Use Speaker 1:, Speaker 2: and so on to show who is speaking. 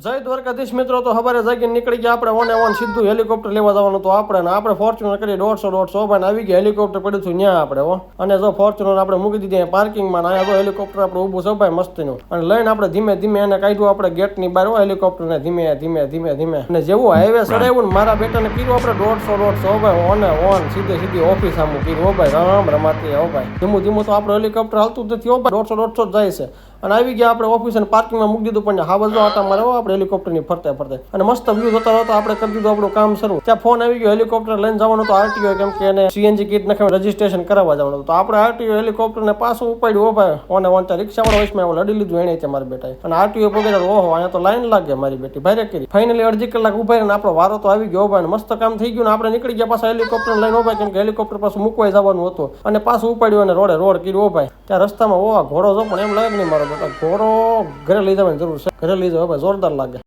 Speaker 1: જય દ્વારકાધીશ મિત્રો. તો સવારે જાગીને નીકળી ગયા આપણે ઓન સીધું હેલિકોપ્ટર લેવા જવાનું તો આપણે ફોર્ચ્યુનર કરી 150 ભાઈ આવી ગયા. હેલિકોપ્ટર પડ્યું છું ત્યાં આપણે અને જો ફોર્ચ્યુનર આપણે મૂકી દીધી પાર્કિંગમાં. અહીંયા તો હેલિકોપ્ટર આપણે ઊભું છે ભાઈ મસ્તીનું, અને લઈને આપણે ધીમે ધીમે એને કાઢ્યું આપણે ગેટની બહાર હેલિકોપ્ટર ને ધીમે ધીમે ધીમે ધીમે. અને જેવું હાઈવે ચડાવ્યું ને મારા બેટાને કીધું આપણે 150 ભાઈ ઓન સીધી ઓફિસ આમ કીધું ભાઈ રામ રમાતી હો ભાઈ. ધીમું ધીમું તો આપણે હેલિકોપ્ટર હાલતું જ નથી હો ભાઈ, 150 જાય છે. અને આવી ગયા આપણે ઓફિસ અને પાર્કિંગમાં મૂકી દીધું, પણ હા બધો આટા મારે આપણે હેલિકોપ્ટરની ફરતે અને મસ્ત વ્યૂ જોતા હતા. આપણે કરી દીધું આપણું કામ શરૂ. ત્યાં ફોન આવી ગયો, હેલિકોપ્ટર લઈને જવાનું તો આરટીઓ, કેમ કે એને સીએનજી કીટ નાખીને રજીસ્ટ્રેશન કરાવવા જવાનું. તો આપણે આરટીઓ હેલિકોપ્ટરને પાછું ઉપાડ્યું. ભાઈ ઓન ત્યાં રિક્ષાવાળા વોઇસમાં લડી લીધું એને છે મારી બેટા. અને આરટીઓ પગેલા ઓહો અહીંયા તો લાઈન લાગે મારી બેટી ભારે કરી. ફાઇનલી અડધી કલાક ઉભા રહીને આપણો વારો તો આવી ગયો ભાઈ, મસ્ત કામ થઈ ગયું. ને આપણે નીકળી ગયા પાછા હેલિકોપ્ટર લઈને ભાઈ, કેમ કે હેલિકોપ્ટર પાછું મૂકવાઈ જવાનું હતું. અને પાછું ઉપાડ્યું અને રોડ કર્યું ભાઈ. ત્યાં રસ્તામાં ઘોડો જો, પણ એમ લાગે નહીં મારો બેટા ઘોડો ઘરે લઈ જવાની જરૂર છે. ઘરે લઈ જવા ભાઈ, જોરદાર લાગે.